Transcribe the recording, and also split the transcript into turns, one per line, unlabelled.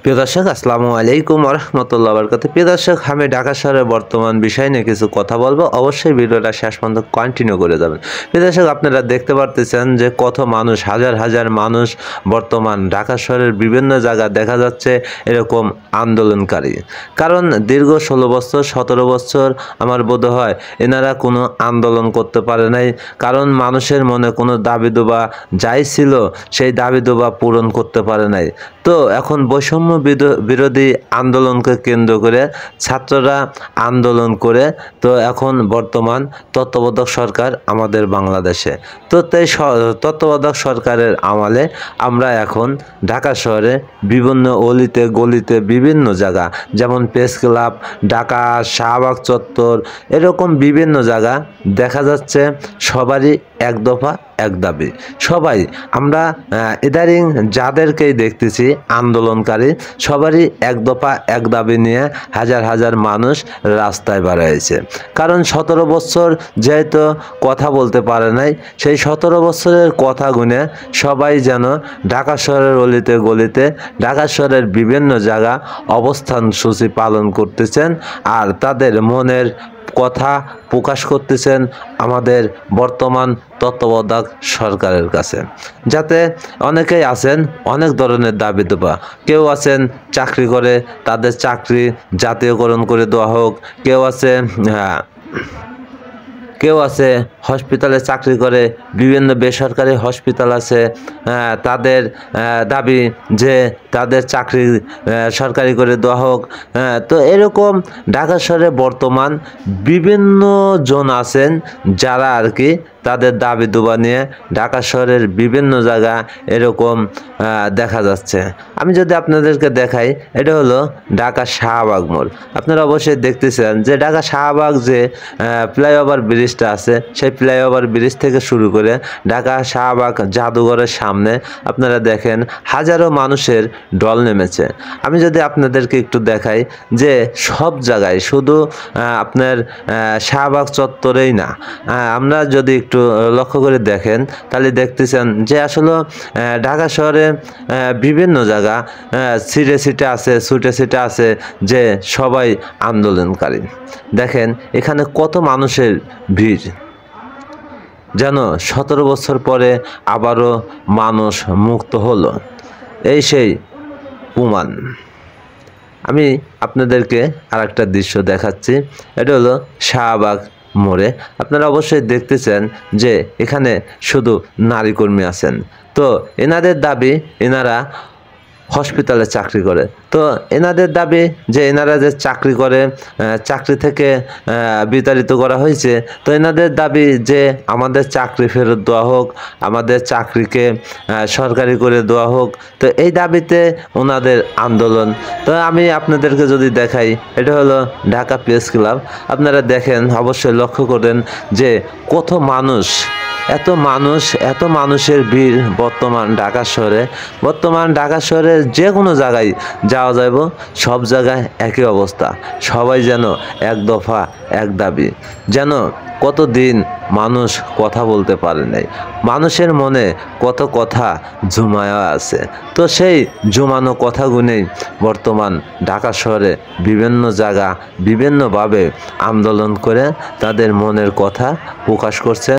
প্রিয় দর্শক, আসসালামু আলাইকুম ওয়া রাহমাতুল্লাহি ওয়া বারাকাতুহু। প্রিয় দর্শক, আমি ঢাকা শহরের বর্তমান বিষয় নিয়ে কিছু কথা বলবো। অবশ্যই ভিডিওটা শেষ পর্যন্ত কন্টিনিউ করে যাবেন। প্রিয় দর্শক, আপনারা দেখতে পারতেছেন যে কত মানুষ, হাজার হাজার মানুষ বর্তমান ঢাকা শহরের বিভিন্ন জায়গায় দেখা যাচ্ছে এরকম আন্দোলনকারী। কারণ দীর্ঘ 16 বছর 17 বছর আমার বোধ হয় এনারা কোনো আন্দোলন করতে পারে নাই। কারণ মানুষের মনে কোনো দাবি দুবা যাই ছিল সেই দাবি দুবা পূরণ করতে পারে নাই। তো এখন বৈষম্য বিরোধী আন্দোলনকে কেন্দ্র করে ছাত্ররা আন্দোলন করে তো এখন বর্তমান তত্ত্বাবধায়ক সরকার আমাদের বাংলাদেশে। তো তাই তত্ত্বাবধায়ক সরকারের আমলে আমরা এখন ঢাকা শহরে বিভিন্ন অলিতে গলিতে বিভিন্ন জায়গা, যেমন প্রেস ক্লাব, ঢাকা শাহবাগ চত্বর, এরকম বিভিন্ন জায়গা দেখা যাচ্ছে সবারই এক দফা এক দাবি। সবাই আমরা ইদারিং যাদেরকেই দেখতেছি আন্দোলনকারী, সবারই এক দফা এক দাবি নিয়ে হাজার হাজার মানুষ রাস্তায় বেরিয়েছে। কারণ 17 বছর যেহেতু কথা বলতে পারে নাই, সেই 17 বছরের কথা গুনে সবাই যেন ঢাকা শহরের অলিতে গলিতে, ঢাকা শহরের বিভিন্ন জায়গা অবস্থান সূচি পালন করতেছেন আর তাদের মনের কথা প্রকাশ করতেছেন আমাদের বর্তমান তত্ত্বাবধায়ক সরকারের কাছে। যাতে অনেকেই আছেন অনেক ধরনের দাবি দেওয়া, কেউ আছেন চাকরি করে তাদের চাকরি জাতীয়করণ করে দেওয়া হোক, কেউ আছে হসপিটালে চাকরি করে, বিভিন্ন বেসরকারি হসপিটাল আছে, তাদের দাবি যে তাদের চাকরি সরকারি করে দেওয়া হোক। তো এরকম ঢাকা শহরে বর্তমান বিভিন্ন জন আছেন যারা আর কি তাদের দাবি দুবা নিয়ে ঢাকা শহরের বিভিন্ন জায়গা এরকম দেখা যাচ্ছে। আমি যদি আপনাদেরকে দেখাই, এটা হলো ঢাকা শাহবাগ মোড়। আপনারা অবশ্যই দেখতেছেন যে ঢাকা শাহবাগ যে ফ্লাইওভার ব্রিজটা আছে, সেই ফ্লাইওভার ব্রিজ থেকে শুরু করে ঢাকা শাহবাগ জাদুঘরের সামনে আপনারা দেখেন হাজারো মানুষের ঢল নেমেছে। আমি যদি আপনাদেরকে একটু দেখাই যে সব জায়গায়, শুধু আপনার শাহবাগ চত্বরেই না, আমরা যদি একটু লক্ষ্য করে দেখেন তাহলে দেখতেছেন যে আসলে ঢাকা শহরে বিভিন্ন জায়গা সিটে সিটে আছে যে সবাই আন্দোলনকারী। দেখেন এখানে কত মানুষের ভিড়, যেন 17 বছর পরে আবারও মানুষ মুক্ত হলো, এই সেই প্রমাণ। আমি আপনাদেরকে আরেকটা দৃশ্য দেখাচ্ছি। এটা হলো শাহবাগ মোড়ে। আপনারা অবশ্যই দেখতেছেন যে এখানে শুধু নারী কর্মী আছেন। তো এনাদের দাবি, এনারা হসপিটালে চাকরি করে। তো এনাদের দাবি যে এনারা যে চাকরি করে, চাকরি থেকে বিতাড়িত করা হয়েছে। তো এনাদের দাবি যে আমাদের চাকরি ফেরত দেওয়া হোক, আমাদের চাকরিকে সরকারি করে দেওয়া হোক। তো এই দাবিতে ওনাদের আন্দোলন। তো আমি আপনাদেরকে যদি দেখাই, এটা হলো ঢাকা প্রেস ক্লাব। আপনারা দেখেন, অবশ্যই লক্ষ্য করেন যে কত মানুষ, এত মানুষের ভিড় বর্তমান ঢাকা শহরে যে কোনো জায়গায় যাওয়া যাব, সব জায়গায় একই অবস্থা। সবাই যেন এক দফা এক দাবি। যেন কতদিন মানুষ কথা বলতে পারে নাই, মানুষের মনে কত কথা জমায়া আছে। তো সেই জমানো কথাগুলোই বর্তমান ঢাকা শহরে বিভিন্ন জায়গা বিভিন্নভাবে আন্দোলন করে তাদের মনের কথা প্রকাশ করছে।